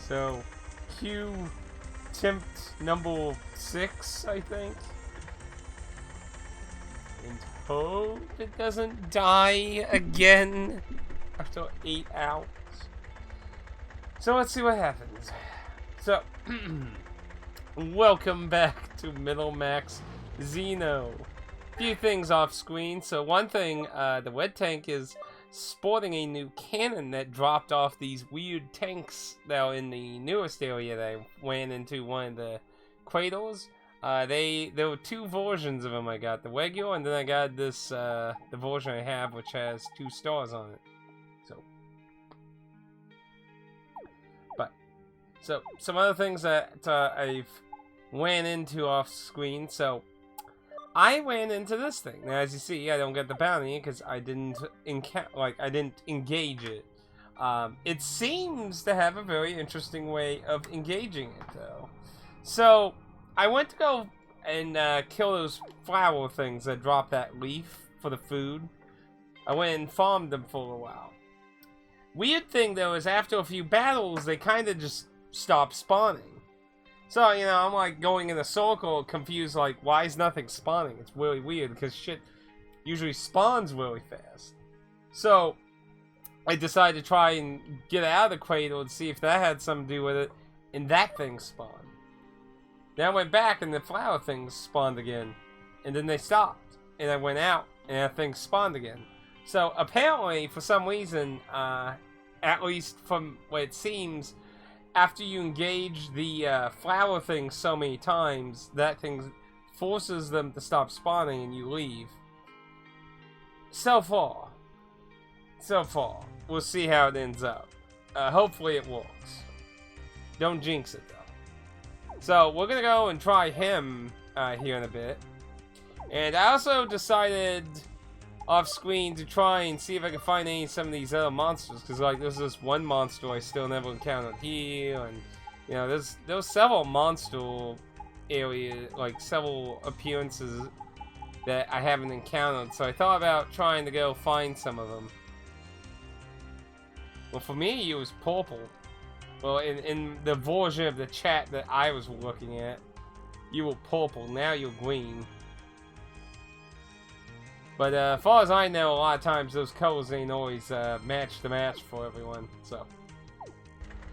So, Q attempt number 6, I think. And hope it doesn't die again after 8 hours. So let's see what happens. So, welcome back to Middle Max Xeno. Few things off screen. So one thing, the wet tank is sporting a new cannon that dropped off these weird tanks that are in the newest area that I ran into one of the cradles. There were 2 versions of them I got, the regular, and then I got this, the version I have, which has 2 stars on it. So, some other things that I've ran into off screen. So, I ran into this thing. Now, as you see, I don't get the bounty because I didn't engage it. It seems to have a very interesting way of engaging it, though. So, I went to go and kill those flower things that drop that leaf for the food. I went and farmed them for a while. Weird thing, though, is after a few battles, they kind of just stop spawning. So, you know, I'm like going in a circle, confused, like, why is nothing spawning? It's really weird, because shit usually spawns really fast. So, I decided to try and get out of the cradle and see if that had something to do with it, and that thing spawned. Then I went back, and the flower things spawned again, and then they stopped. And I went out, and that thing spawned again. So, apparently, for some reason, at least from what it seems, after you engage the flower thing so many times, that thing forces them to stop spawning and you leave. So far. We'll see how it ends up. Hopefully it works. Don't jinx it, though. So, we're gonna go and try him here in a bit. And I also decided off screen to try and see if I can find some of these other monsters, because like there's this one monster I still never encountered here, and you know there's several monster areas, like several appearances that I haven't encountered, so I thought about trying to go find some of them. Well, for me it was purple. Well, in the version of the chat that I was looking at, you were purple, now you're green. But as far as I know, a lot of times those colors ain't always match to match for everyone. So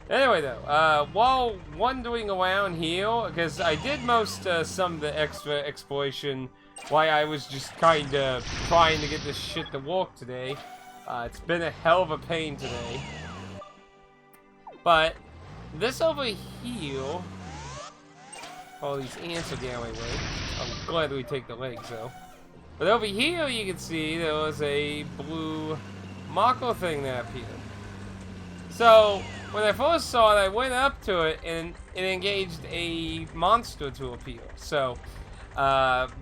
anyway, though, while wandering around here, because I did most some of the extra exploration while I was just kind of trying to get this shit to work today. It's been a hell of a pain today. But this over here, all these ants are getting my way. I'll gladly take the legs though. But over here, you can see there was a blue Mako thing that appeared. So, when I first saw it, I went up to it, and it engaged a monster to appear. So,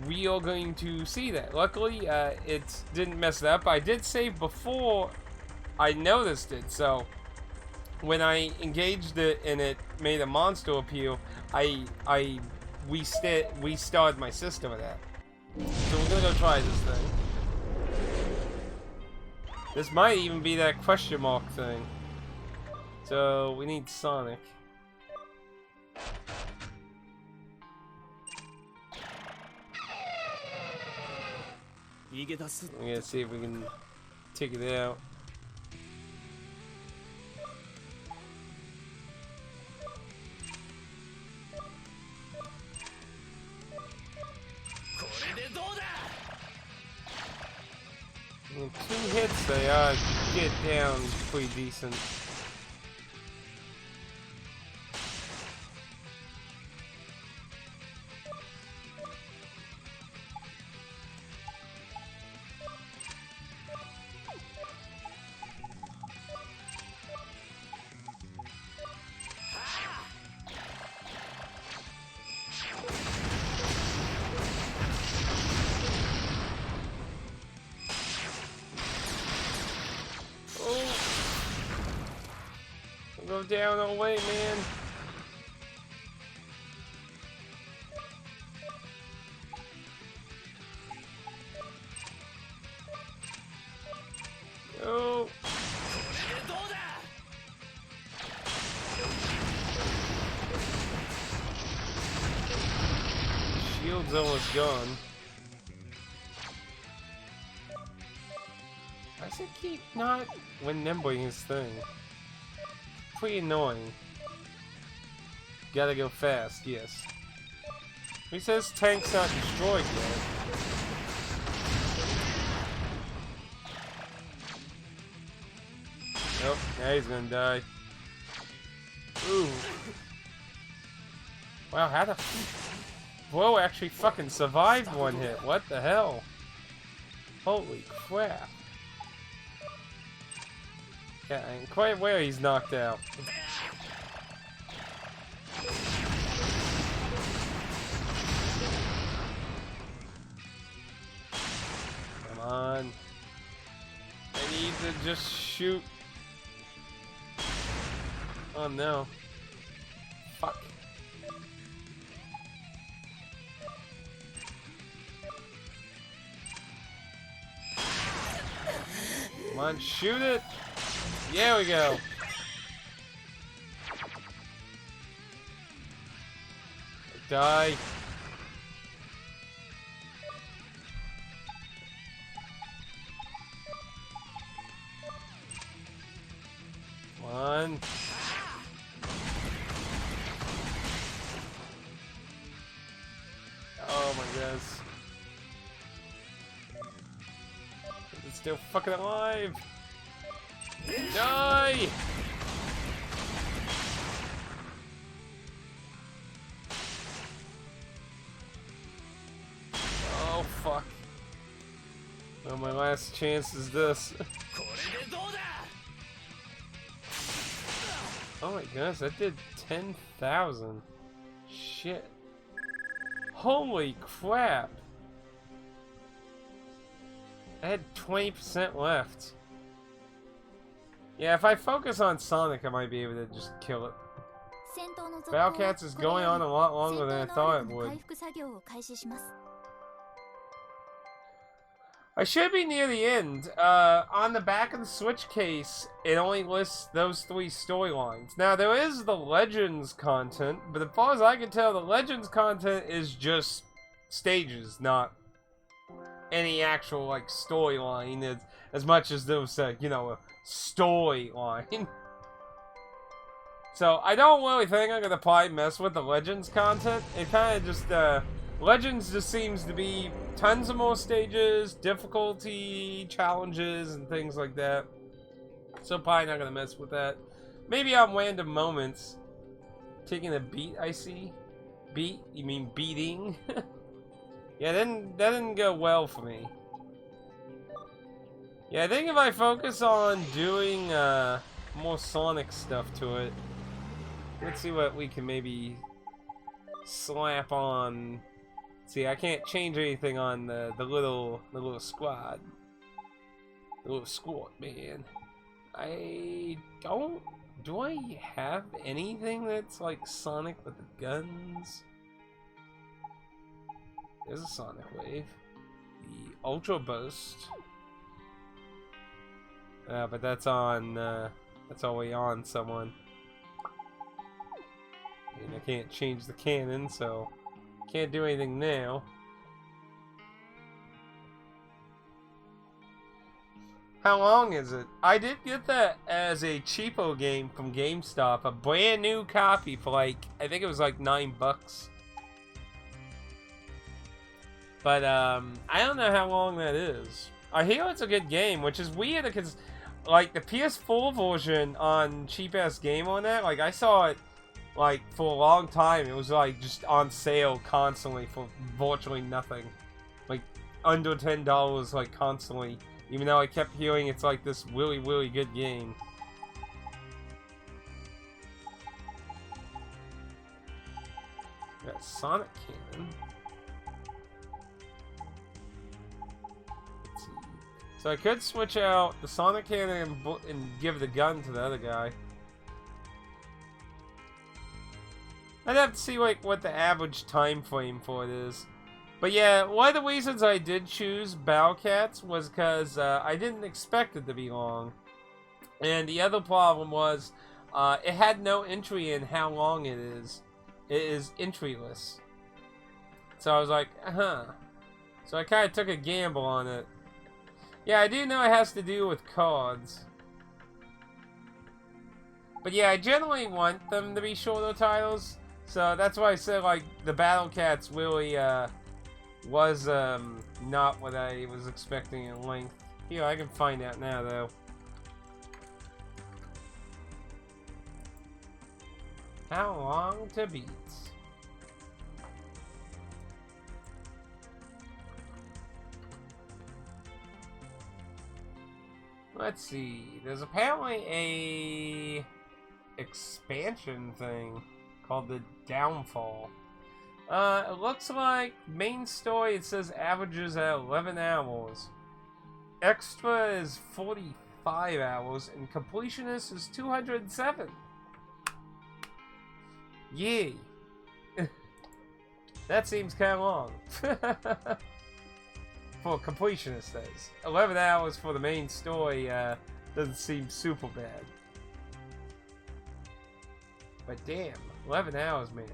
we are going to see that. Luckily, it didn't mess it up. I did save before I noticed it, so when I engaged it and it made a monster appear, I restarted my system with that. So we're gonna go try this thing. This might even be that question mark thing. So we need Sonic. We're gonna see if we can take it out. In 2 hits, they get down pretty decent. Go down all the way, man. Oh. shield's almost gone. Why does it keep not nimbling his thing? Pretty annoying. Gotta go fast, yes. He says tank's not destroyed yet. Nope, now he's gonna die. Ooh. Wow, how the... Whoa, actually fucking survived one hit. What the hell? Holy crap. Yeah, I ain't quite aware he's knocked out. Come on. I need to just shoot. Oh no. Fuck. Come on, shoot it! There we go. Die. Come on. Oh my goodness. It's still fucking alive. Die! Oh fuck. Well, my last chance is this. Oh my goodness, that did 10,000. Shit. Holy crap. I had 20% left. Yeah, if I focus on Sonic, I might be able to just kill it. Battlecats is going on a lot longer than I thought it would. I should be near the end. On the back of the Switch case, it only lists those 3 storylines. Now, there is the Legends content, but as far as I can tell, the Legends content is just stages, not any actual, like, storyline, as much as those, you know, a storyline. So, I don't really think I'm gonna probably mess with the Legends content. It kind of just, Legends just seems to be tons of more stages, difficulty, challenges, and things like that. So, probably not gonna mess with that. Maybe on random moments. Taking a beat, I see. Beat? You mean beating? Yeah, that didn't go well for me. Yeah, I think if I focus on doing more Sonic stuff to it, let's see what we can maybe slap on. See, I can't change anything on the little squad, the little squad, man. I don't. Do I have anything that's like Sonic with the guns? There's a Sonic Wave. The Ultra Burst. But that's on, that's already on someone. And I can't change the cannon, so can't do anything now. How long is it? I did get that as a cheapo game from GameStop. A brand new copy for like, I think it was like $9. But, I don't know how long that is. I hear it's a good game, which is weird because, like, the PS4 version on cheap-ass Game on that, like, I saw it, like, for a long time. It was, like, just on sale constantly for virtually nothing. Like, under $10, like, constantly. Even though I kept hearing it's, like, this really, really good game. Got Sonic Cannon. So I could switch out the Sonic Cannon and give the gun to the other guy. I'd have to see like what the average time frame for it is. But yeah, one of the reasons I did choose Battlecats was because I didn't expect it to be long. And the other problem was it had no entry in how long it is. It is entryless. So I was like, huh. So I kind of took a gamble on it. Yeah, I do know it has to do with cards. But yeah, I generally want them to be shorter titles. So that's why I said, like, the Battle Cats really, was, not what I was expecting in length. Here, I can find out now, though. How long to beat? Let's see. There's apparently a expansion thing called the Downfall. It looks like main story, it says averages at 11 hours. Extra is 45 hours, and completionist is 207. Yay. That seems kind of long. For completionist days. 11 hours for the main story doesn't seem super bad. But damn, 11 hours, man.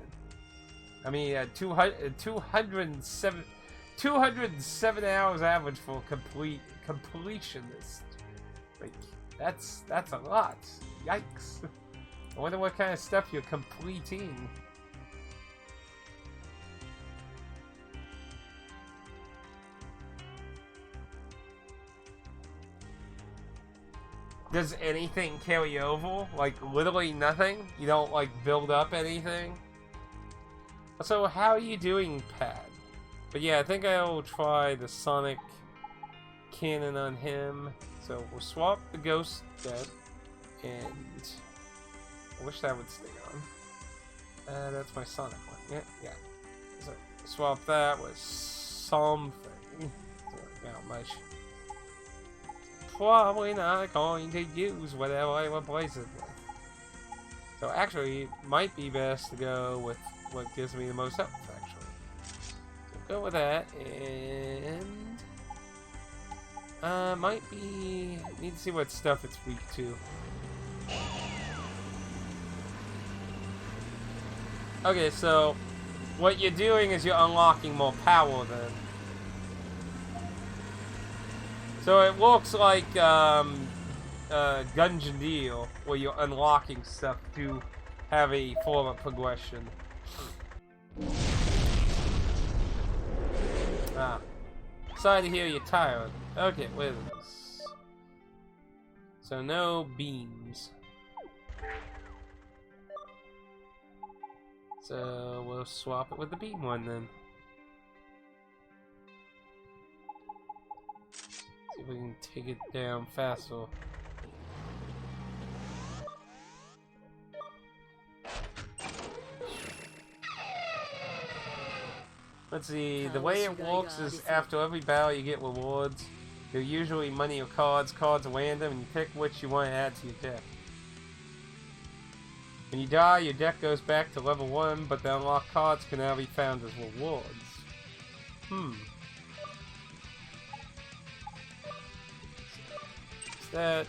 I mean, 207 hours average for completionist. Like, that's a lot. Yikes. I wonder what kind of stuff you're completing. Does anything carry over? Like, literally nothing? You don't, like, build up anything? So, how are you doing, Pad? But yeah, I think I'll try the Sonic cannon on him. So, we'll swap the Ghost dead. And I wish that would stay on. That's my Sonic one. Yeah. So, swap that with something. Not much. Probably not going to use whatever I replace it with. So actually, it might be best to go with what gives me the most health, actually. So go with that, and... might be... need to see what stuff it's weak to. Okay, so... what you're doing is you're unlocking more power, then. So it looks like Gungeon Deal, where you're unlocking stuff to have a form of progression. Sorry to hear you're tired. Okay, wait a minute. So no beams. So we'll swap it with the beam one then. See if we can take it down faster. Let's see, the way it works is after every battle you get rewards. They're usually money or cards. Cards are random, and you pick which you want to add to your deck. When you die, your deck goes back to level 1, but the unlocked cards can now be found as rewards. That.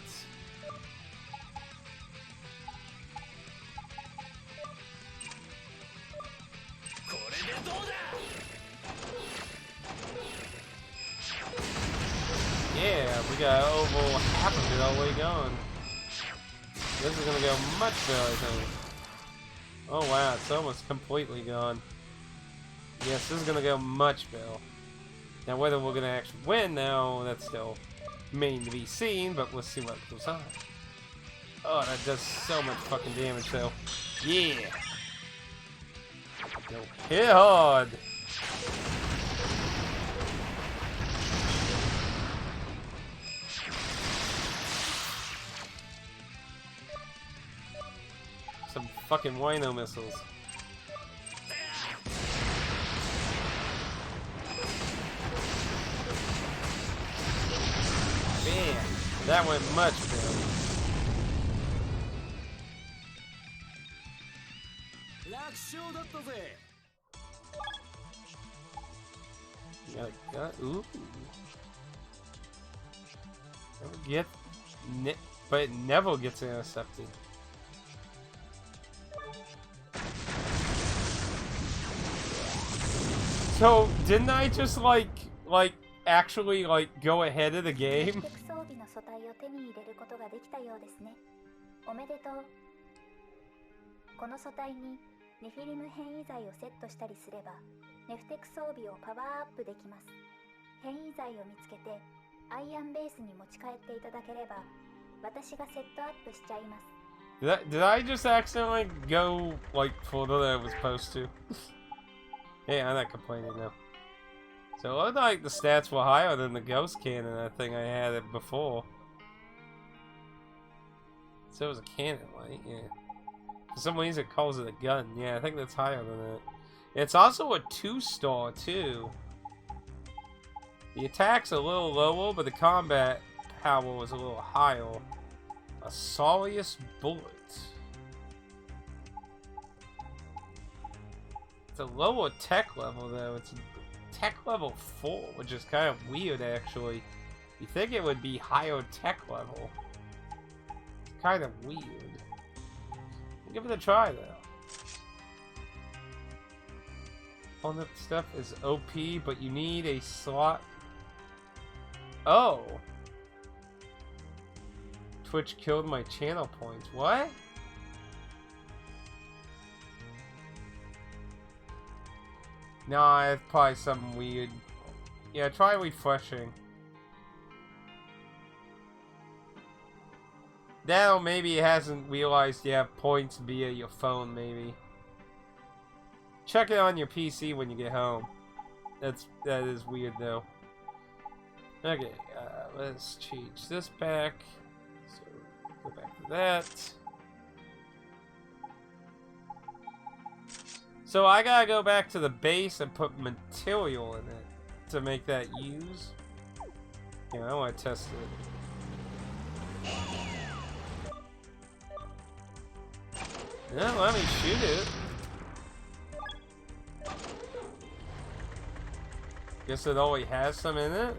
Yeah, we got over half of it all the way gone. This is gonna go much better, I think. Oh wow, it's almost completely gone. Yes, this is gonna go much better. Now whether we're gonna actually win now, that's still remains to be seen, but we'll see what goes on. Oh, that does so much fucking damage though. Yeah! Go hit hard! Some fucking wino missiles. Man, that went much better. You got a gun? Ooh. But it never gets intercepted. So, didn't I just, actually, go ahead of the game? 装備の素体を手に入れることができたようですね。おめでとう。この素体にネフィリム変異剤をセットしたりすれば、ネフテク装備をパワーアップできます。変異剤を見つけて、アイアンベースに持ち帰っていただければ、私がセットアップしちゃいます。Did I just accidentally go, further than I was supposed to? Hey, I'm not complaining now. So it looked like the stats were higher than the ghost cannon I think I had it before. So it was a cannon, right? Yeah. For some reason it calls it a gun. Yeah, I think that's higher than it. It's also a 2-star too. The attack's a little lower, but the combat power was a little higher. A Sorius bullet. It's a lower tech level though. It's tech level 4, which is kind of weird actually. You think it would be higher tech level. It's kind of weird. Give it a try though. All that stuff is OP, but you need a slot. Oh! Twitch killed my channel points. What? Nah, it's probably something weird. Yeah, try refreshing. Now maybe it hasn't realized you have points via your phone, maybe. Check it on your PC when you get home. That is weird though. Okay, let's change this back. So go back to that. So I gotta go back to the base and put material in it to make that use. Yeah, I want to test it. Yeah, let me shoot it. Guess it already has some in it.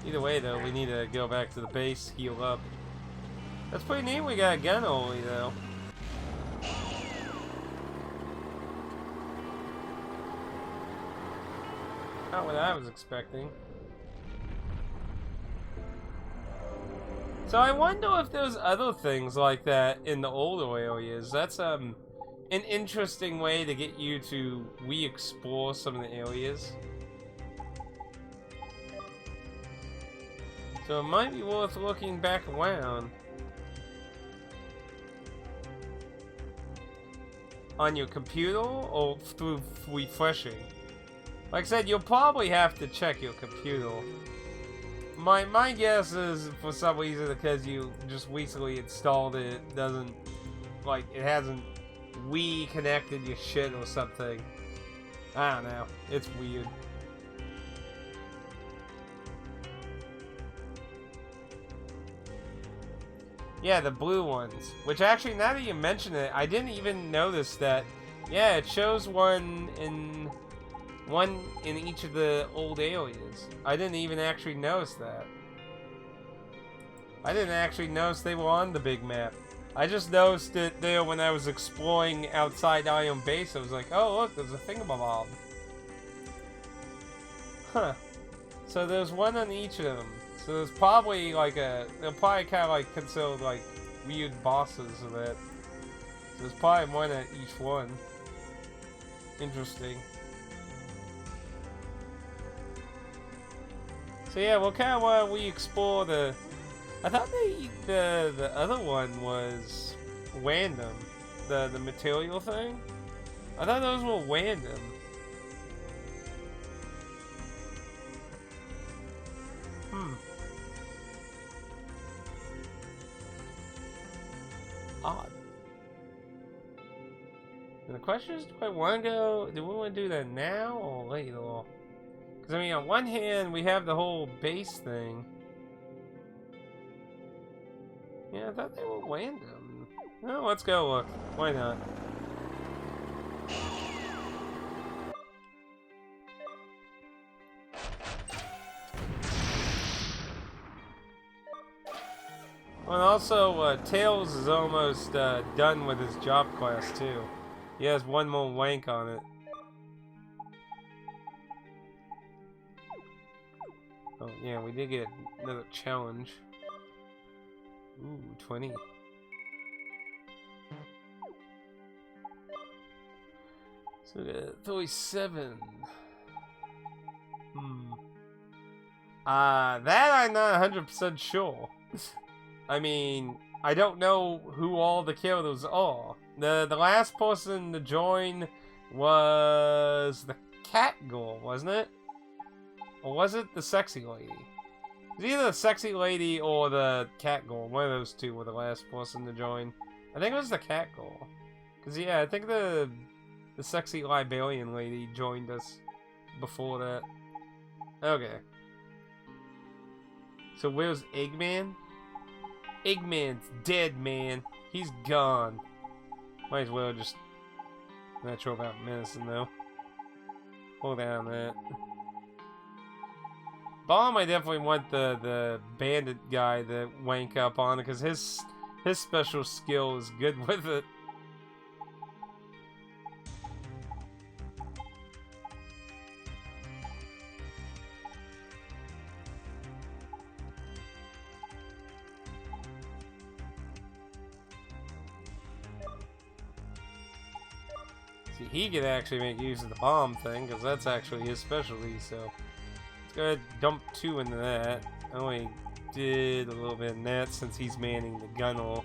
Either way though, we need to go back to the base, heal up. That's pretty neat we got a gun only though. Not what I was expecting. So I wonder if there's other things like that in the older areas. That's an interesting way to get you to re-explore some of the areas. So it might be worth looking back around. On your computer or through refreshing? Like I said, you'll probably have to check your computer. My guess is for some reason because you just recently installed it, it doesn't, it hasn't reconnected your shit or something. I don't know. It's weird. Yeah, the blue ones. Which actually, now that you mention it, I didn't even notice that. Yeah, it shows one in each of the old areas. I didn't even actually notice that. I didn't actually notice they were on the big map. I just noticed it there when I was exploring outside Iron Base. I was like, oh look, there's a thingamabob. Huh. So there's one on each of them. So there's probably they're probably kind of considered weird bosses of it. So there's probably one at each one. Interesting. So yeah, we'll kind of want to re-explore the... I thought the other one was random. The material thing? I thought those were random. Odd. And the question is, do we want to do that now or later? Because I mean, on one hand, we have the whole base thing. Yeah, I thought they were random. Well, let's go look. Why not? Well, and also, Tails is almost done with his job class, too. He has one more wank on it. Oh, yeah, we did get another challenge. Ooh, 20. So, 37. That I'm not 100% sure. I mean, I don't know who all the killers are. The last person to join was the cat girl, wasn't it? Or was it the sexy lady? It was either the sexy lady or the cat girl. One of those two were the last person to join. I think it was the cat girl. Because, yeah, I think the sexy librarian lady joined us before that. Okay. So where's Eggman? Eggman's dead, man. He's gone. Might as well just... Not sure about medicine, though. Hold on that. Bomb, I definitely want the bandit guy to wank up on it, because his special skill is good with it. See, he could actually make use of the bomb thing, because that's actually his specialty, so... Let's go ahead and dump 2 into that. I only did a little bit in that since he's manning the gun all.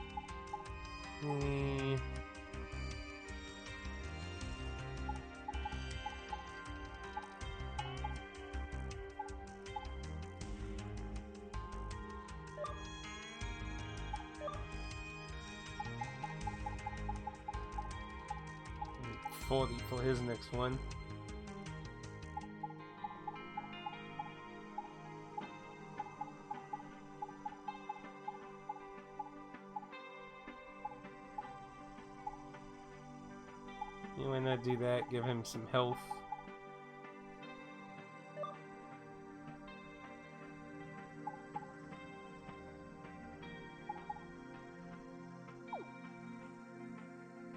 40 for his next one. You might not do that, give him some health.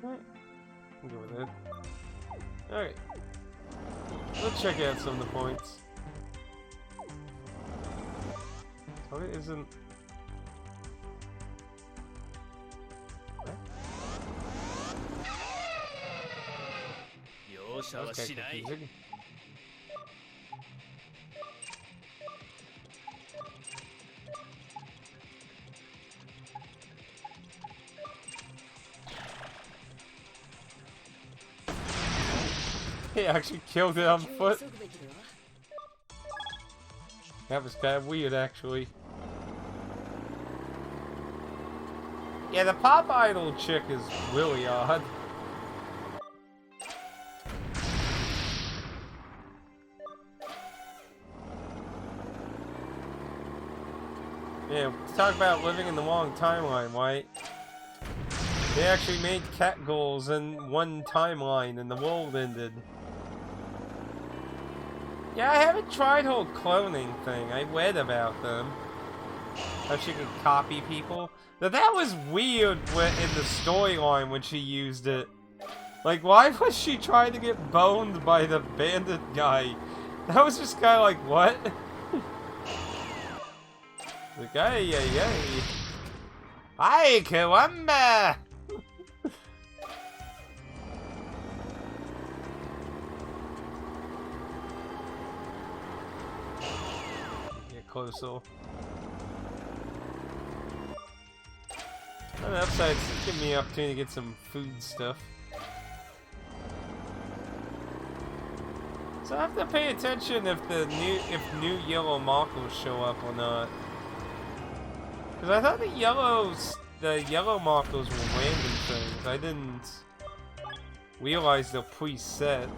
Alright, I'll go with that. Alright. Let's check out some of the points. Target isn't... Okay, confusing. He actually killed it on foot. That was kind of weird, actually. Yeah, the pop idol chick is really odd. Yeah, talk about living in the wrong timeline, right? They actually made cat goals in one timeline and the world ended. Yeah, I haven't tried the whole cloning thing. I read about them. How she could copy people. But that was weird in the storyline when she used it. Like, why was she trying to get boned by the bandit guy? That was just kind of like, what? Like, ay, ay, ay. Hi, Kawamba! Get closer. On the upside, it's giving me an opportunity to get some food stuff. So I have to pay attention if new yellow markers show up or not. Because I thought the yellow markers were random things. I didn't realize they're preset.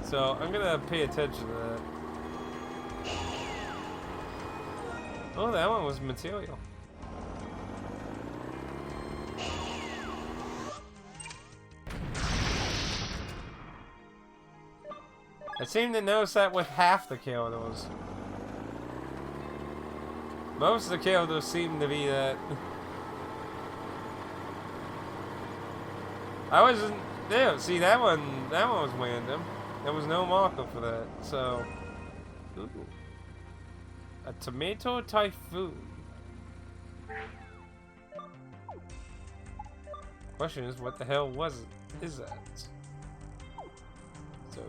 So I'm gonna pay attention to that. Oh, that one was material. I seem to notice that with half the characters. Most of the characters seem to be that. I wasn't There, see that one was random. There was no marker for that, so... Ooh. A tomato typhoon. Question is, what the hell is that? So...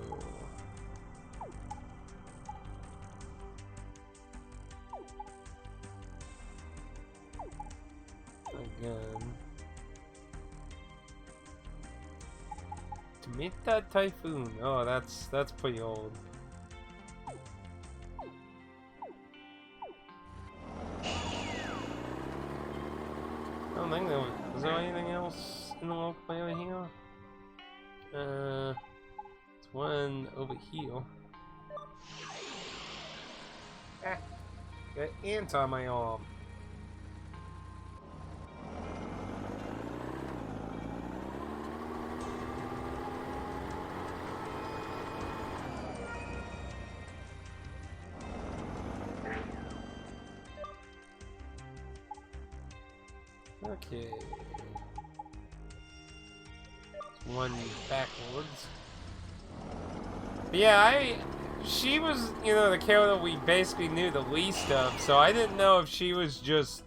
Again... Tomato typhoon. Oh, that's pretty old. I don't think there was there anything else in the local area here? It's one over here. Ah, got ant on my arm. Okay. One backwards. But yeah, she was, you know, the character we basically knew the least of, so I didn't know if she was just,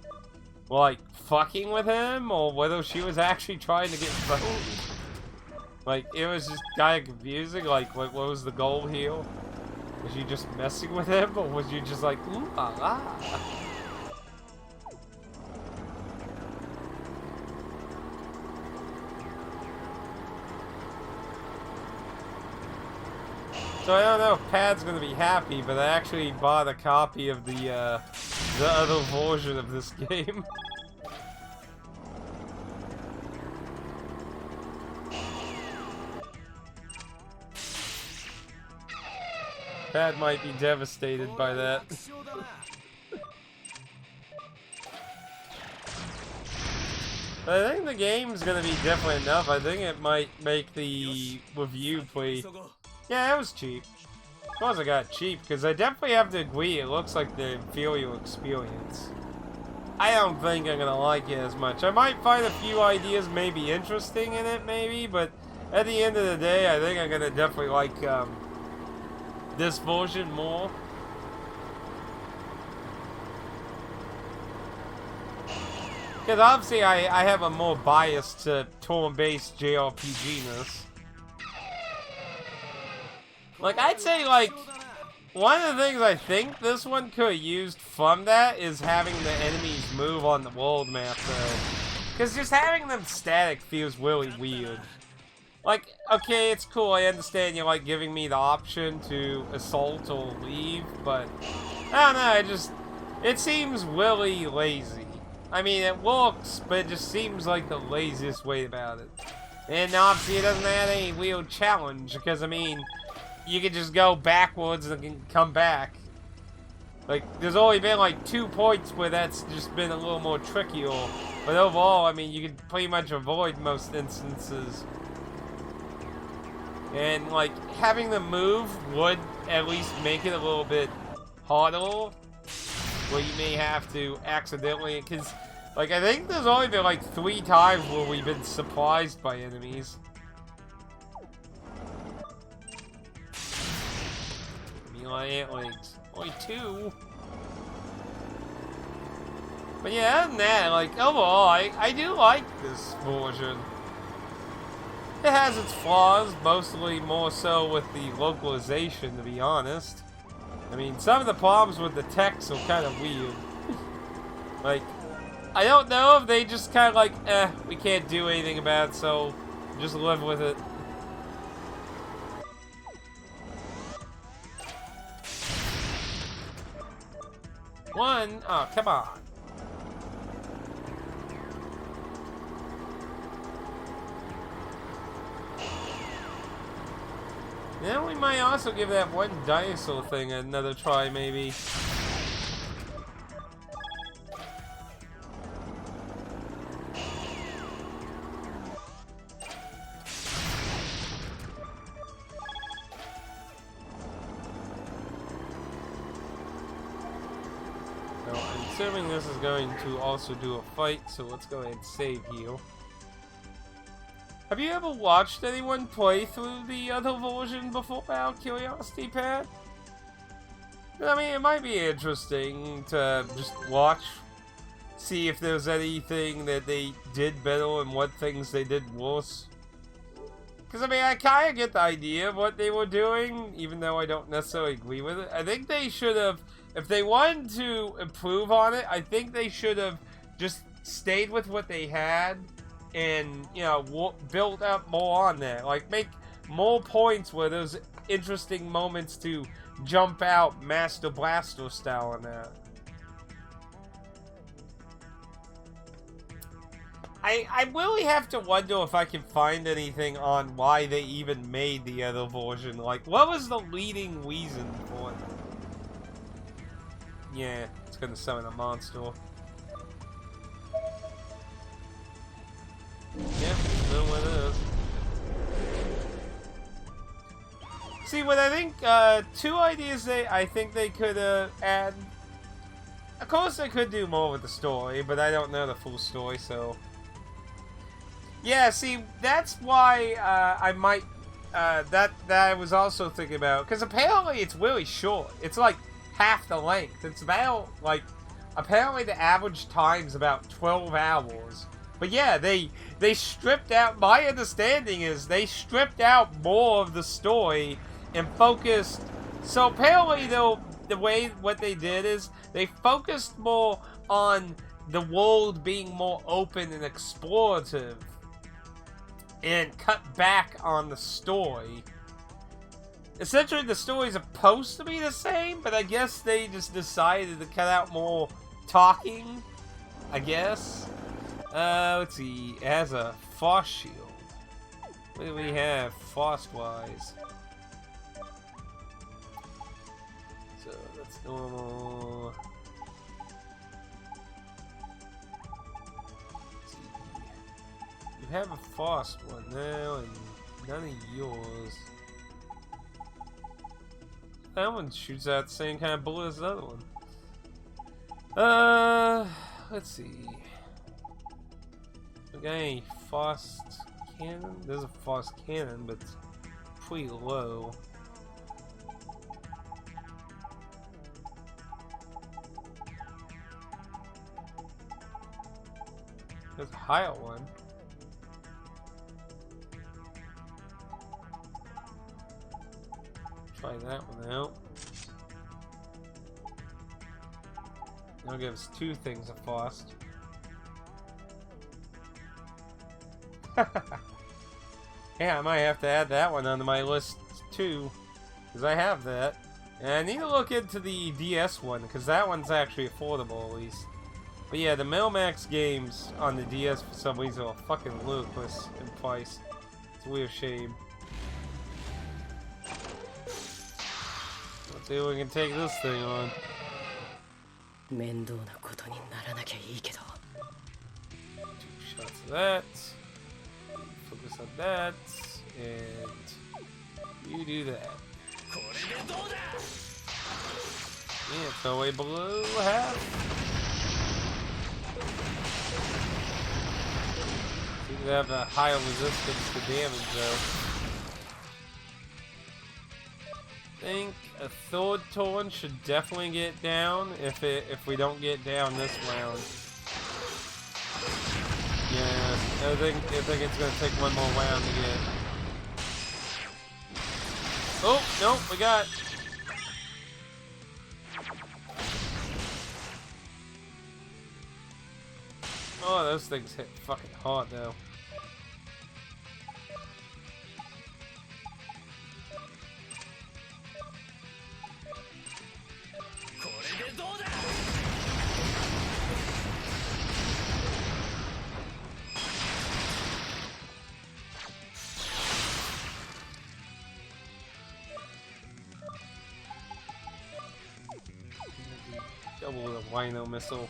like, fucking with him, or whether she was actually trying to get boned. Like, it was just kind of confusing, like, what was the goal here? Was you just messing with him, or was you just like, ooh la la? So I don't know if Pad's gonna be happy, but I actually bought a copy of the other version of this game. Pad might be devastated by that. But I think the game's gonna be different enough. I think it might make the review play. Yeah, it was cheap. Of course I got cheap, because I definitely have to agree it looks like the inferior experience. I don't think I'm gonna like it as much. I might find a few ideas maybe interesting in it, maybe, but at the end of the day, I think I'm gonna definitely like this version more. Because obviously I have a more bias to turn-based JRPG-ness. Like, I'd say, like, one of the things I think this one could have used from that is having the enemies move on the world map, though. Because just having them static feels really weird. Like, okay, it's cool, I understand you're, like, giving me the option to assault or leave, but... I don't know, it seems really lazy. I mean, it works, but it just seems like the laziest way about it. And obviously it doesn't add any real challenge, because, I mean... You can just go backwards and can come back. Like, there's only been like 2 points where that's just been a little more trickier. But overall, I mean, you can pretty much avoid most instances. And, like, having them move would at least make it a little bit harder. Where you may have to accidentally, because, like, I think there's only been like 3 times where we've been surprised by enemies. My ant legs. Only 2. But yeah, other than that, like, overall, I do like this version. It has its flaws, mostly more so with the localization, to be honest. I mean, some of the problems with the text are kind of weird. Like, I don't know if they just kind of like, we can't do anything about it, so just live with it. One? Oh, come on. Then we might also give that one dinosaur thing another try, maybe. Assuming this is going to also do a fight, so let's go ahead and save heal. Have you ever watched anyone play through the other version before, out of curiosity, Pat? I mean, it might be interesting to just watch, see if there's anything that they did better and what things they did worse. Because, I mean, I kind of get the idea of what they were doing, even though I don't necessarily agree with it. I think they should have, if they wanted to improve on it, I think they should have just stayed with what they had and, you know, build up more on that. Like, make more points where there's interesting moments to jump out Master Blaster style on that. I really have to wonder if I can find anything on why they even made the other version. Like, what was the leading reason for it? Yeah, it's gonna summon a monster. Yep, know what it is. See, what I think, two ideas I think they could add. Of course, they could do more with the story, but I don't know the full story, so. Yeah, see, that's why I might, that I was also thinking about, because apparently it's really short. It's like half the length. It's about, like, apparently the average time's about 12 hours. But yeah, they stripped out, my understanding is they stripped out more of the story and focused, so apparently the way what they did is they focused more on the world being more open and explorative and cut back on the story. Essentially, the story's supposed to be the same, but I guess they just decided to cut out more talking, I guess. Let's see. It has a frost shield. What do we have frost-wise? So, that's normal. You have a frost one now, and none of yours. That one shoots out the same kind of bullet as the other one. Let's see. We got any frost cannon? There's a frost cannon, but it's pretty low. There's a higher one. Try that one out. That'll give us two things of frost. Yeah, I might have to add that one onto my list too, because I have that. And I need to look into the DS one, because that one's actually affordable at least. But yeah, the Max games on the DS for some reason are fucking ludicrous in price. It's a weird shame. Let's see if we can take this thing on. 面倒なことにならなきゃいいけど。 Two shots of that. Focus on that. And you do that. Yeah, it's all the way below half. Seems to have a higher resistance to damage though. I think a third turn should definitely get down if we don't get down this round. Yeah, I think it's gonna take one more round to get. Oh no, we got. Oh, those things hit fucking hard though. Double with a Rhino missile.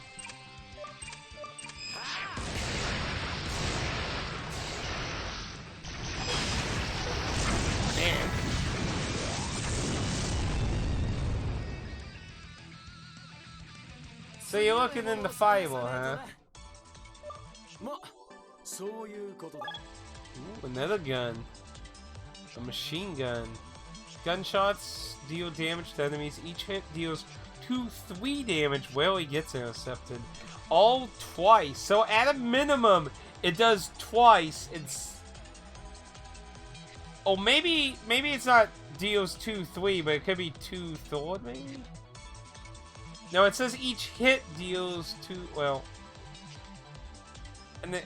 Man. So you're looking in the fireball, huh? Ooh, another gun. A machine gun. Gunshots deal damage to enemies. Each hit deals 2-3 damage. Well, he gets intercepted. All twice. So at a minimum, it does twice. It's... Oh, maybe it's not deals 2-3, but it could be 2-3, maybe? No, it says each hit deals 2... Well... And then...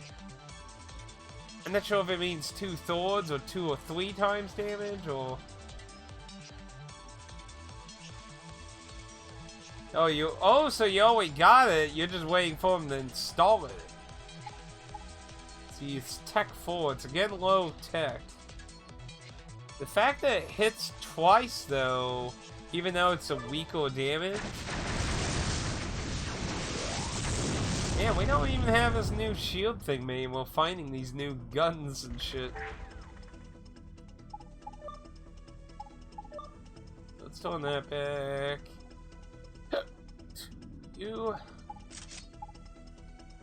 I'm not sure if it means 2/3 or 2 or 3 times damage, or... Oh, so you already got it. You're just waiting for him to install it. See, it's Tech 4. It's again low tech. The fact that it hits twice, though, even though it's a weaker damage... Yeah, we don't even have this new shield thing made. We're finding these new guns and shit. Let's turn that back. You.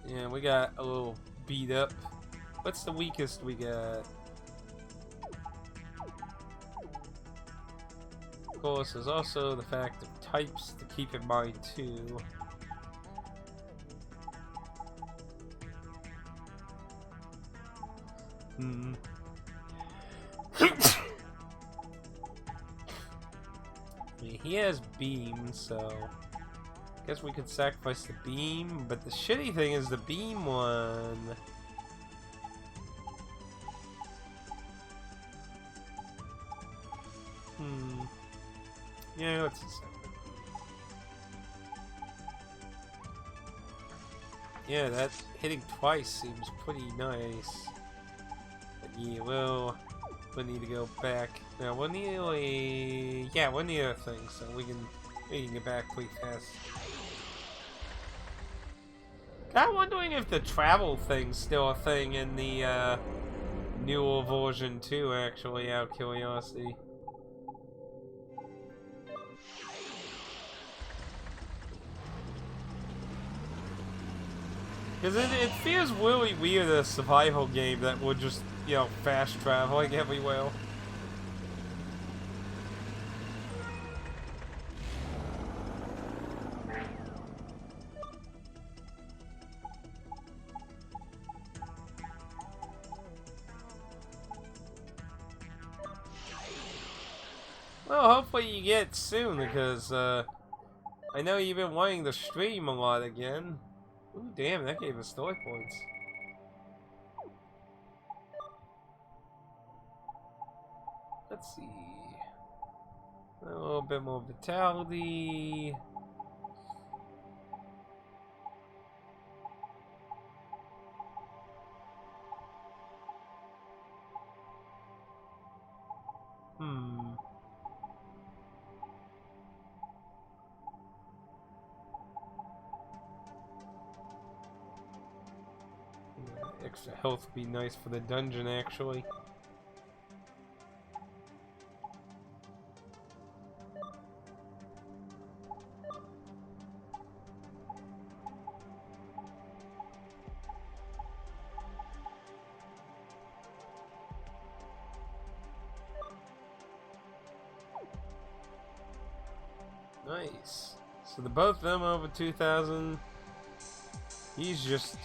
Yeah, we got a little beat up. What's the weakest we got? Of course, there's also the fact of types to keep in mind too. He has beam, so I guess we could sacrifice the beam, but the shitty thing is the beam one. Yeah, let's just... Yeah, that hitting twice seems pretty nice. But yeah, we'll need to go back. Now we'll need we'll need other things, so we can get back pretty fast. I'm wondering if the travel thing's still a thing in the newer version too, actually, out of curiosity. Because it feels really weird, a survival game that would just, you know, fast traveling everywhere. Well, hopefully you get soon, because I know you've been wanting to stream a lot again. Ooh, damn, that gave us story points. Let's see. A little bit more vitality. Extra health would be nice for the dungeon, actually. Nice. So the both of them over 2,000. He's just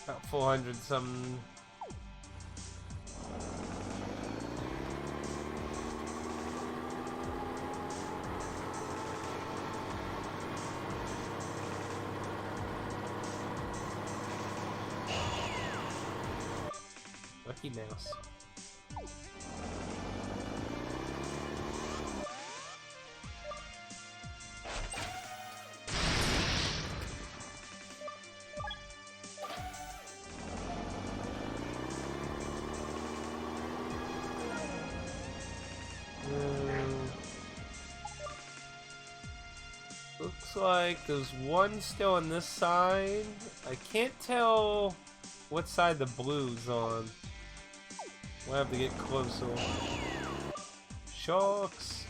about 400 something. Lucky mouse. Looks like there's one still on this side. I can't tell what side the blue's on. We'll have to get closer. Sharks.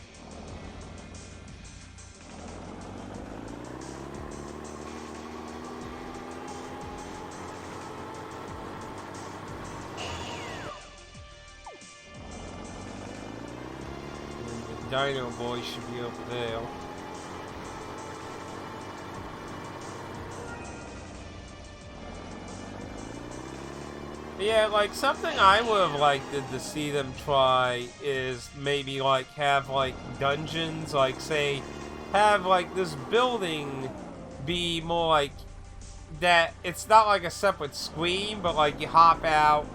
Dino Boy should be over there. Yeah, like, something I would have liked to see them try is maybe, like, have, like, dungeons, like, say, have, like, this building be more, like, that it's not, like, a separate screen, but, like, you hop out,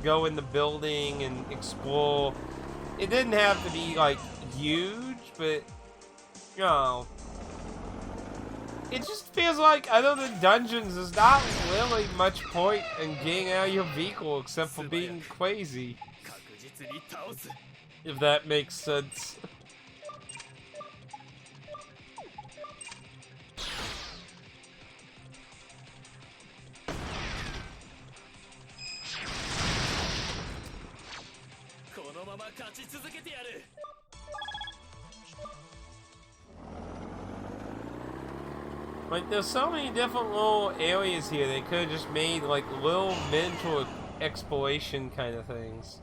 go in the building, and explore. It didn't have to be, like, huge, but, you know, it just feels like, other than dungeons, there's not really much point in getting out of your vehicle except for being crazy. If that makes sense. Like, there's so many different little areas here. They could have just made, like, little miniature exploration kind of things.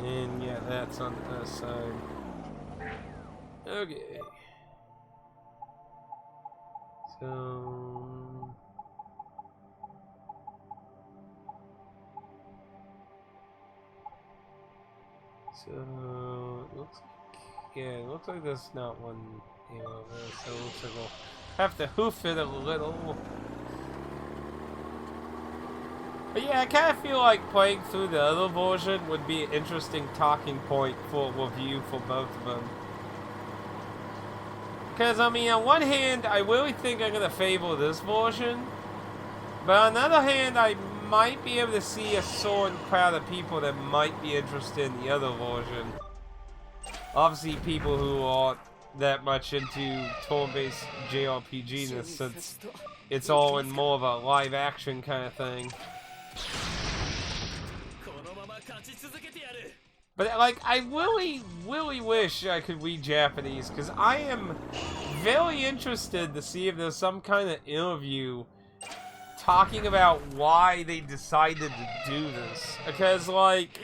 And yeah, that's on the other side. Okay. So it looks like, yeah, it looks like there's not one here over there, so it looks like we'll have to hoof it a little. But yeah, I kind of feel like playing through the other version would be an interesting talking point for review for both of them. Because, I mean, on one hand, I really think I'm going to favor this version. But on the other hand, I might be able to see a certain crowd of people that might be interested in the other version. Obviously, people who aren't that much into turn-based JRPG-ness, since it's all in more of a live-action kind of thing. But, like, I really wish I could read Japanese, because I am very interested to see if there's some kind of interview talking about why they decided to do this. Because, like,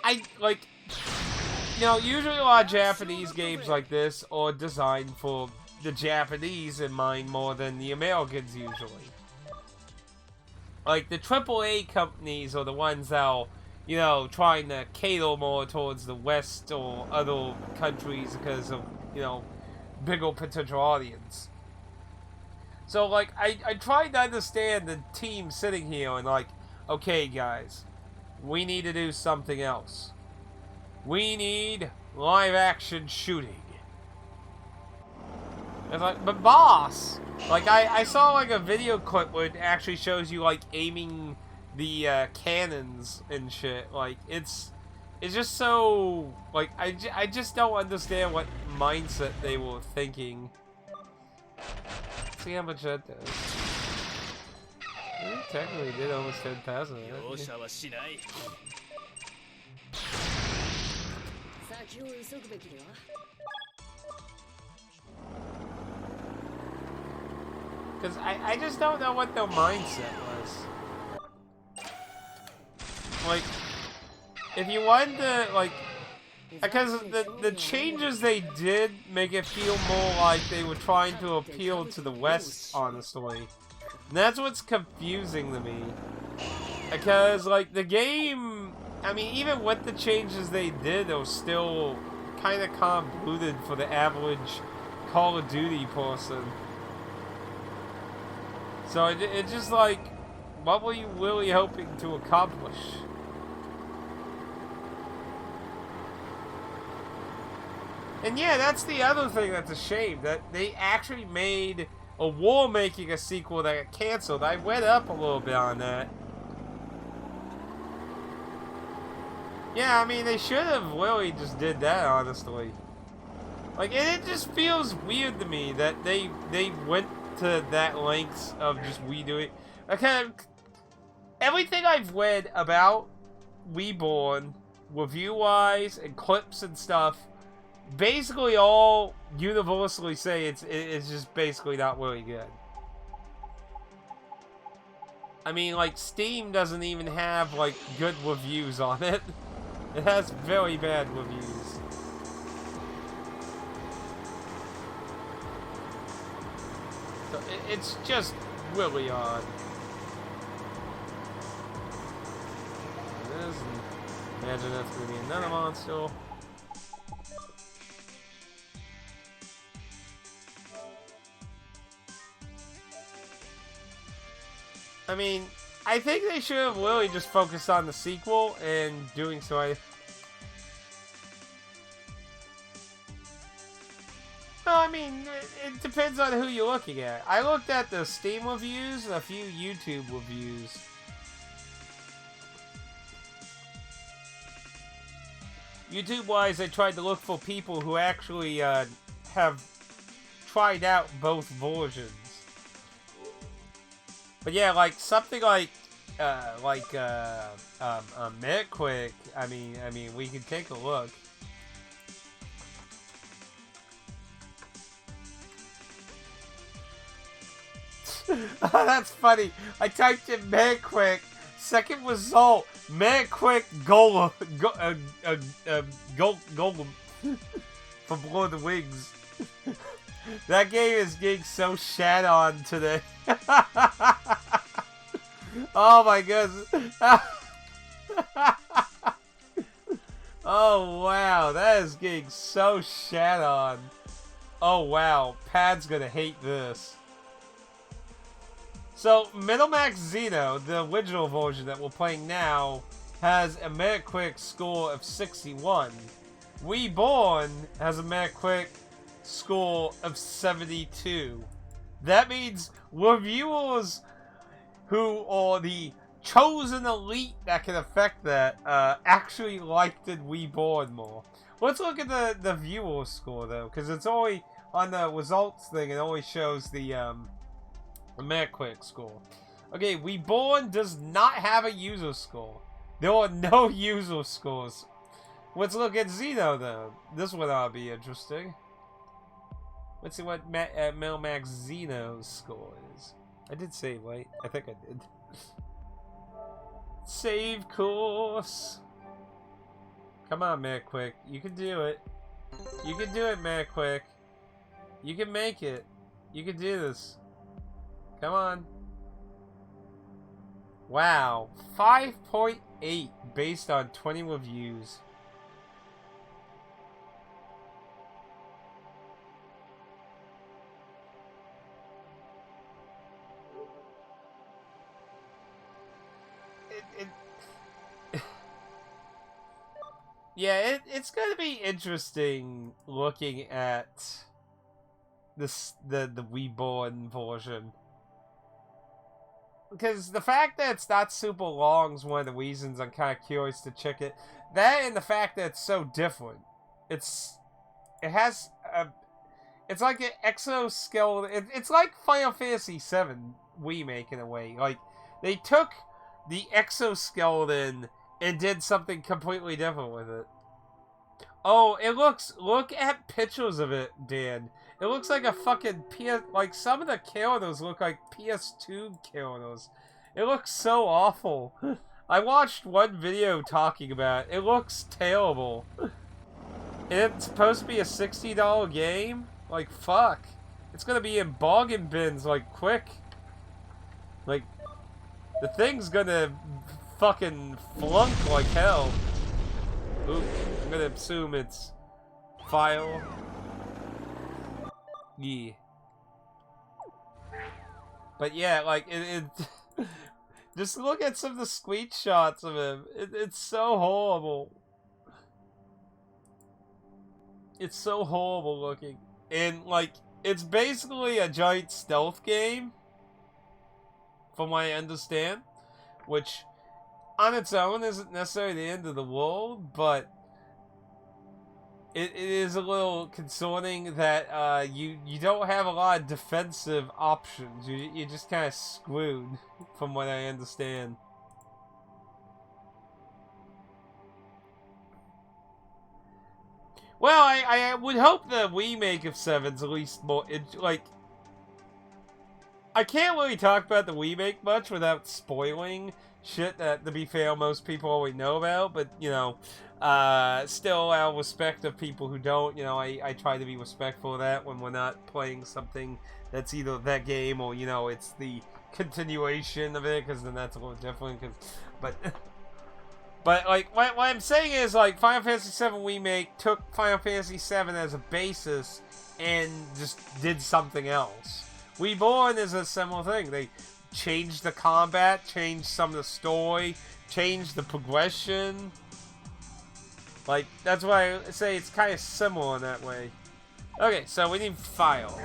you know, usually a lot of Japanese games like this are designed for the Japanese in mind more than the Americans usually. Like, the AAA companies are the ones that are, you know, trying to cater more towards the West or other countries because of, you know, bigger potential audience. So, like, I tried to understand the team sitting here and, like, okay, guys, we need to do something else. We need live-action shooting. It's like, but boss! Like, I saw, like, a video clip where it actually shows you, like, aiming the cannons and shit. Like, it's just so, like, I just don't understand what mindset they were thinking. Let's see how much that does. It technically did almost 10,000. Because I just don't know what their mindset was. Like, if you wanted to, like, because the changes they did make it feel more like they were trying to appeal to the West, honestly. And that's what's confusing to me. Because, like, the game, I mean, even with the changes they did, it was still kind of convoluted for the average Call of Duty person. So it's just like, what were you really hoping to accomplish? And yeah, that's the other thing that's a shame, that they actually made a war making a sequel that got canceled. I read up a little bit on that. Yeah, I mean, they should have really just did that, honestly. Like, and it just feels weird to me that they went to that lengths of just redoing. Okay, everything I've read about Reborn, review-wise and clips and stuff, basically all universally say it's just basically not really good. I mean, like, Steam doesn't even have, like, good reviews on it. It has very bad reviews. So it's just really odd. It is, and imagine that's going to be another monster. I mean, I think they should have really just focused on the sequel and doing so. No, I mean, it depends on who you're looking at. I looked at the Steam reviews and a few YouTube reviews. YouTube-wise, I tried to look for people who actually have tried out both versions. But yeah, like something like Midquick. I mean, we can take a look. That's funny. I typed in Midquick. Second result, Midquick Golem from Lord of the Rings. That game is getting so shat on today. Oh my goodness. Oh wow, that is getting so shat on. Oh wow, Pad's gonna hate this. So, Max Xeno, the original version that we're playing now, has a Metacritic score of 61. Reborn has a Metacritic score of 72. That means reviewers who are the chosen elite that can affect that actually liked it Reborn more. Let's look at the viewer score though, because it's only on the results thing. It only shows the Metacritic score. Okay, Reborn does not have a user score. There are no user scores. Let's look at Xeno though. This one ought to be interesting. Let's see what Max Xeno's score is. I did save, right? I think I did. Save course. Come on, Metacritic. You can do it. You can do it, Metacritic. You can make it. You can do this. Come on. Wow. 5.8 based on 20 reviews. Yeah, it's going to be interesting looking at the Reborn version. Because the fact that it's not super long is one of the reasons I'm kind of curious to check it. That and the fact that it's so different. It has a... It's like an exoskeleton... It's like Final Fantasy VII Remake in a way. Like, they took the exoskeleton and did something completely different with it. Oh, it looks... Look at pictures of it, Dan. It looks like a fucking PS... Like, some of the characters look like PS2 characters. It looks so awful. I watched one video talking about it. It looks terrible. And it's supposed to be a $60 game? Like, fuck. It's gonna be in bargain bins, like, quick. Like, the thing's gonna fucking flunk like hell. Oop, I'm gonna assume it's file. Yeah. But yeah, like, it just look at some of the screenshots of him. It's so horrible. It's so horrible looking. And, like, it's basically a giant stealth game, from what I understand. Which, on its own, isn't necessarily the end of the world, but it is a little concerning that you don't have a lot of defensive options. You're just kind of screwed, from what I understand. Well, I would hope the remake of 7's at least more like. I can't really talk about the remake much without spoiling shit that, to be fair, most people already know about, but, you know, still out of respect of people who don't, you know, I try to be respectful of that when we're not playing something that's either that game or, you know, it's the continuation of it, because then that's a little different, but... But, like, what I'm saying is, like, Final Fantasy VII Remake took Final Fantasy VII as a basis and just did something else. Reborn is a similar thing. They changed the combat, changed some of the story, changed the progression. Like, that's why I say it's kind of similar in that way. Okay, so we need file.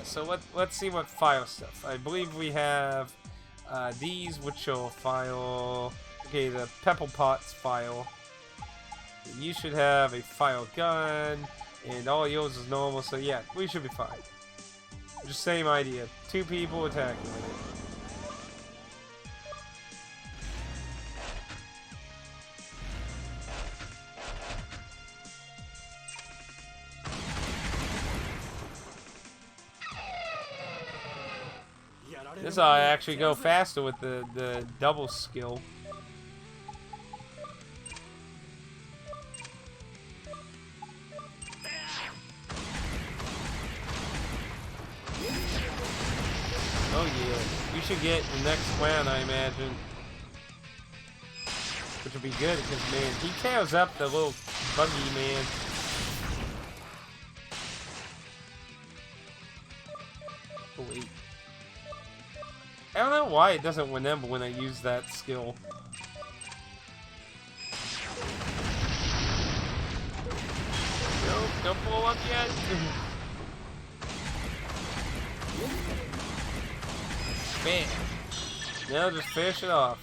So let's see what file stuff. I believe we have these, which are file... Okay, the Pepper Pots file. You should have a file gun, and all yours is normal, so yeah, we should be fine. Just same idea. 2 people attacking with it. This I actually go faster with the double skill. Oh yeah, we should get the next round, I imagine. Which would be good, because man, he tears up the little buggy man. Oh wait. I don't know why it doesn't remember when I use that skill. Nope, don't blow up yet. Bam. Now just finish it off.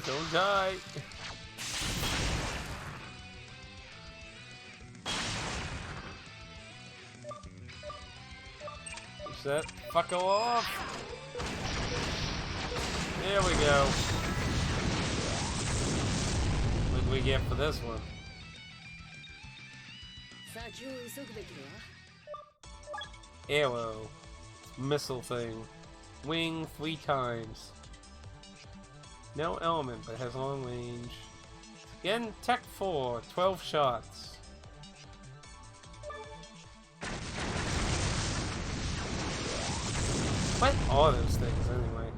Don't die. That fucker off. There we go. What do we get for this one? Arrow. Missile thing. Wing 3 times. No element, but has long range. Again, Tech 4. 12 shots. What are those things, anyway?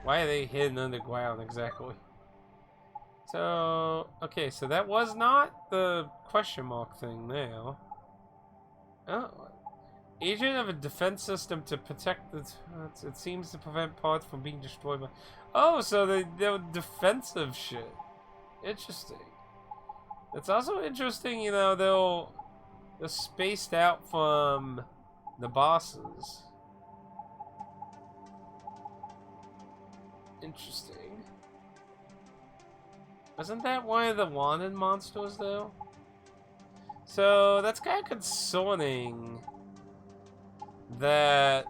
Why are they hidden underground, exactly? So, okay, so that was not the question mark thing now. Oh. Agent of a defense system to protect the... It seems to prevent parts from being destroyed by... Oh, so they're defensive shit. Interesting. It's also interesting, you know, they're spaced out from... the bosses. Interesting. Wasn't that one of the wanted monsters, though? So, that's kind of concerning that...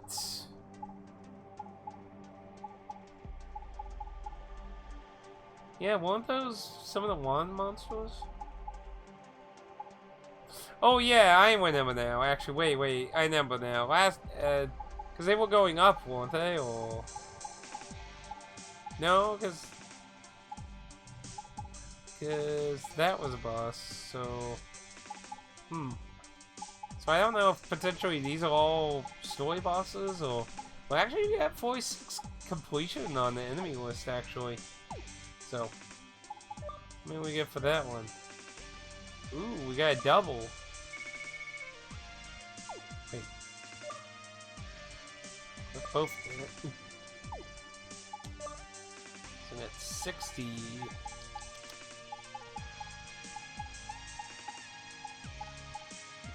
Yeah, weren't those some of the wanted monsters? Oh yeah, I remember now. Actually, wait, I remember now. Last, because they were going up, weren't they? Or no, because that was a boss. So, So I don't know if potentially these are all story bosses, or well, actually, we got 46 completion on the enemy list actually. So, what do we get for that one? Ooh, we got a double. Wait. Let's both do it. So I'm at 60.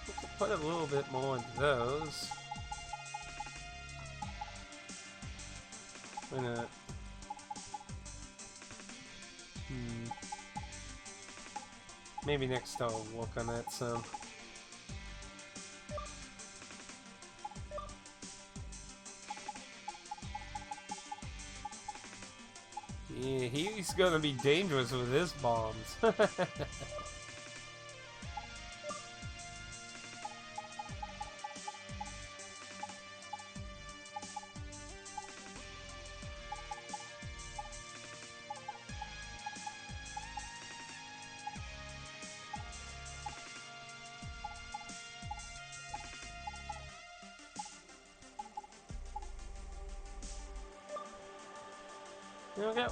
We could put a little bit more into those. Why not? Maybe next I'll work on that some. Yeah, he's gonna be dangerous with his bombs. There we go.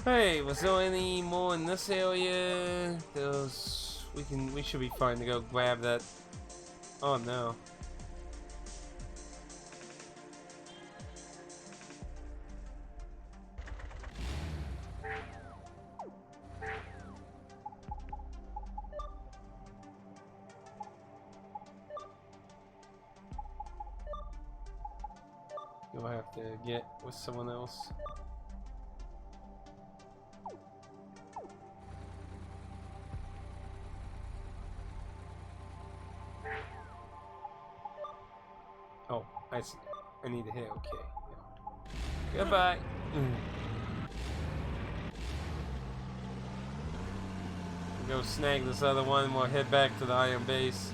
Hey, was there any more in this area? Those we should be fine to go grab that. Oh no. You'll have to get with someone else. Oh, I see. I need to hit. Okay. Yeah. Goodbye. Go snag this other one and we'll head back to the iron base.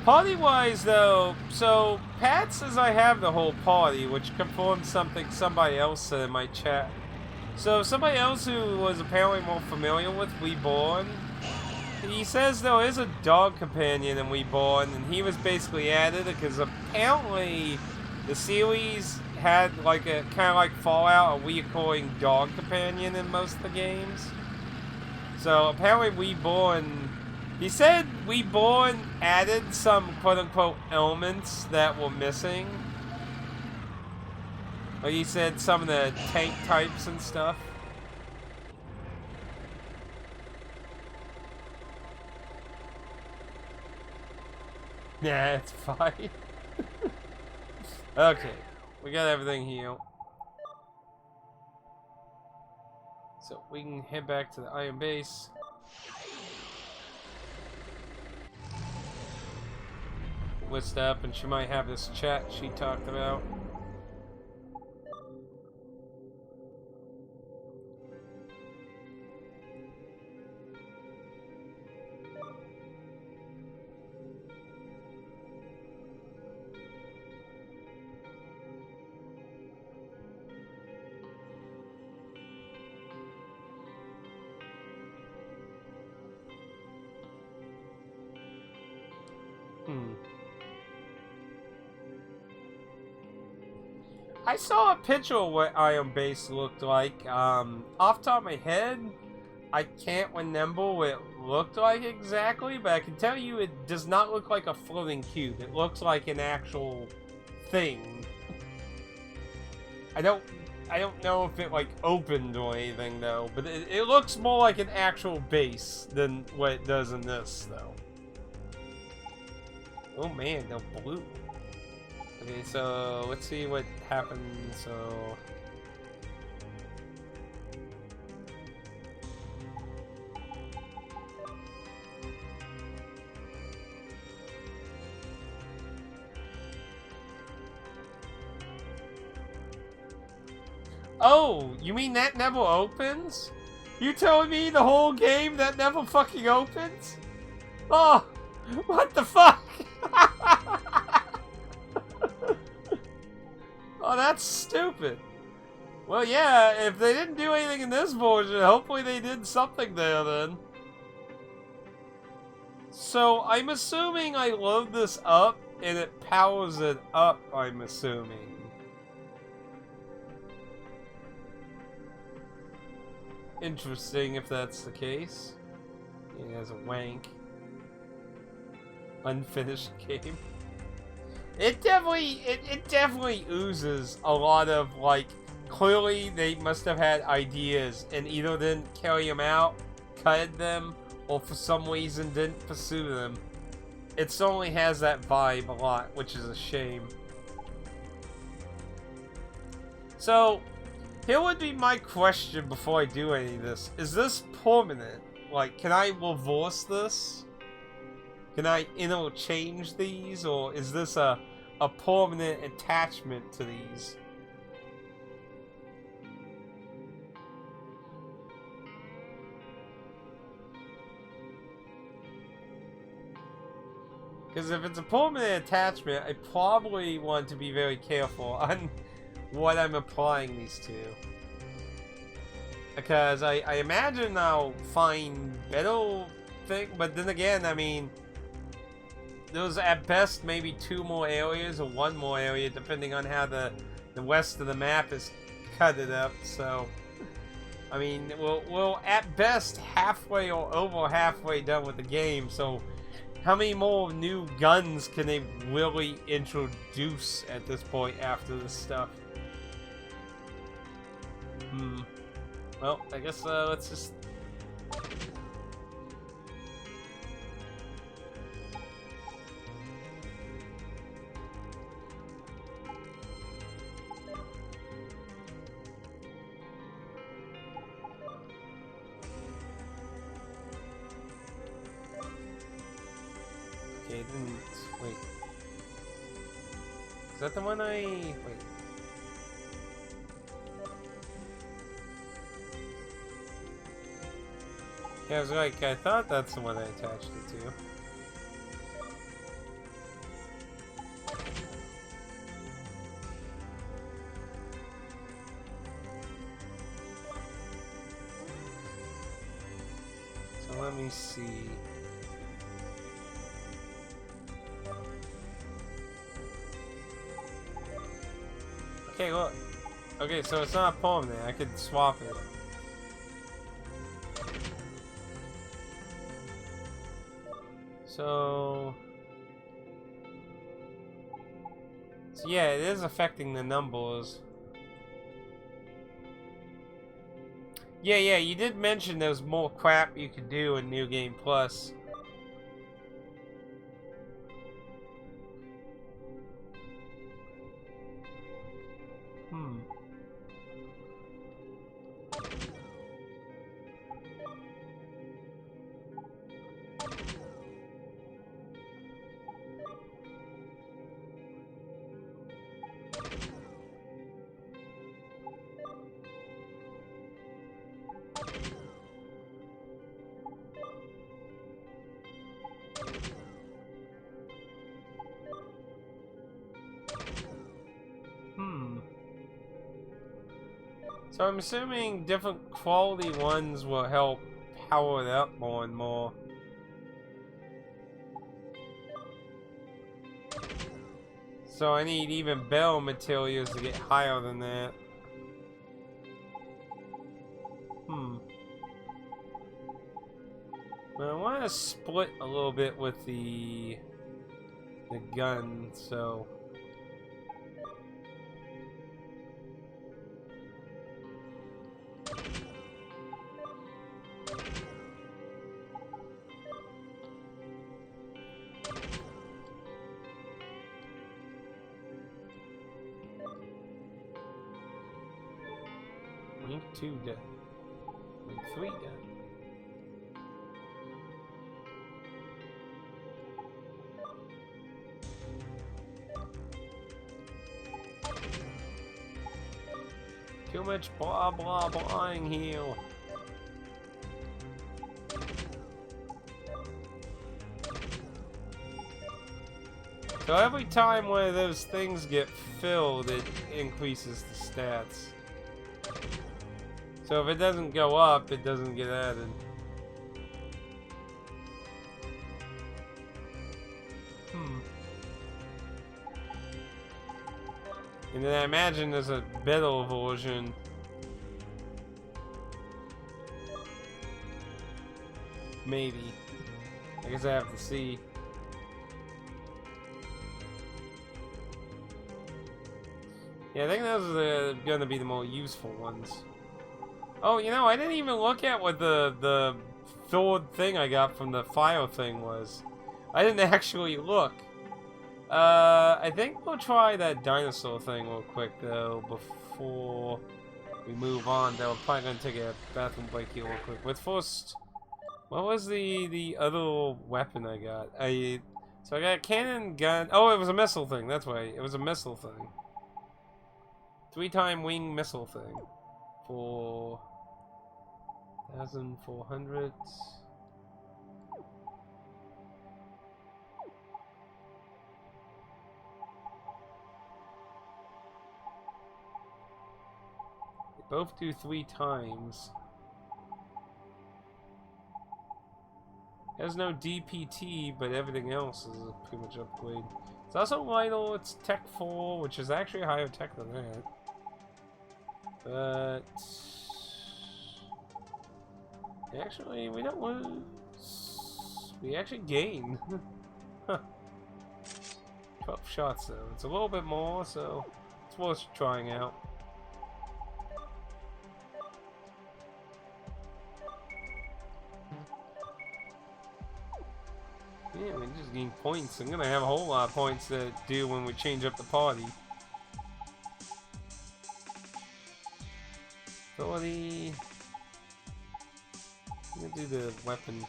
Party-wise, though, so Pat says I have the whole party, which confirms something somebody else said in my chat. So somebody else who was apparently more familiar with Reborn, he says there is a dog companion in Reborn, and he was basically added because apparently the series had like a kind of like Fallout, a reoccurring dog companion in most of the games. So apparently Reborn. He said Reborn added some quote-unquote elements that were missing. Like he said some of the tank types and stuff. Yeah, it's fine. Okay, we got everything here. So we can head back to the iron base. List up, and she might have this chat she talked about. I saw a picture of what Iron Base looked like. Off the top of my head, I can't remember what it looked like exactly, but I can tell you it does not look like a floating cube. It looks like an actual thing. I don't know if it like opened or anything though, but it looks more like an actual base than what it does in this though. Oh man, they're blue. Okay, so let's see what happens. So oh, you mean that never opens? You telling me the whole game that never fucking opens? Oh, what the fuck? Oh, that's stupid. Well, yeah, if they didn't do anything in this version, hopefully they did something there then. So, I'm assuming I load this up and it powers it up, I'm assuming. interesting if that's the case. He has a wank. Unfinished game. It definitely oozes a lot of, like, clearly they must have had ideas and either didn't carry them out, cut them, or for some reason didn't pursue them. It certainly has that vibe a lot, which is a shame. So, here would be my question before I do any of this. Is this permanent? Like, can I reverse this? Can I interchange these? Or is this a permanent attachment to these? Because if it's a permanent attachment, I probably want to be very careful on what I'm applying these to. Because I imagine I'll find better thing, but then again, I mean, there's at best maybe 2 more areas or 1 more area, depending on how the rest of the map is cut it up. So, I mean, we're at best halfway or over halfway done with the game. So, how many more new guns can they really introduce at this point after this stuff? Well, I guess let's just... Okay, then... Wait. Is that the one I... Wait. Yeah, I was like, I thought that's the one I attached it to. So let me see. Okay, look. Okay, so it's not a poem there. I could swap it. So yeah, it is affecting the numbers. Yeah, you did mention there's more crap you could do in New Game Plus. So I'm assuming different quality ones will help power it up more and more. So I need even better materials to get higher than that. Well, I want to split a little bit with the gun, so... Link 2 done. Link 3 done. Too much blah blah blahing here. So every time one of those things get filled, it increases the stats. So if it doesn't go up, it doesn't get added. And then I imagine there's a better version. Maybe. I guess I have to see. Yeah, I think those are gonna be the more useful ones. Oh, you know, I didn't even look at what the third thing I got from the file thing was. I didn't actually look. I think we'll try that dinosaur thing real quick, though, before we move on. Though we're probably gonna take a bathroom break here real quick. But first, what was the other weapon I got? So I got a cannon gun. Oh, it was a missile thing. That's right. It was a missile thing. 3-time wing missile thing for 1,400. They both do 3 times. Has no DPT, but everything else is a pretty much upgrade. It's also vital. It's Tech 4, which is actually higher tech than that. But actually, we don't lose. We actually gain. 12 shots, though. It's a little bit more, so it's worth trying out. Yeah, we just gain points. I'm gonna have a whole lot of points to do when we change up the party. 30. I'm gonna do the weapon.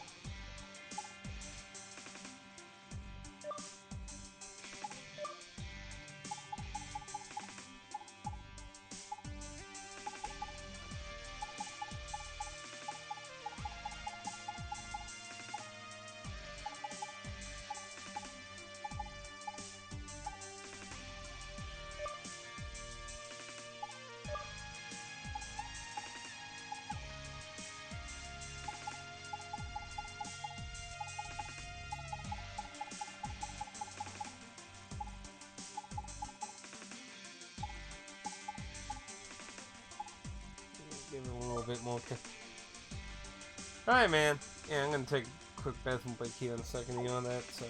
Give it a little bit more. Alright, man. Yeah, I'm gonna take a quick bathroom break here in a second on that, so.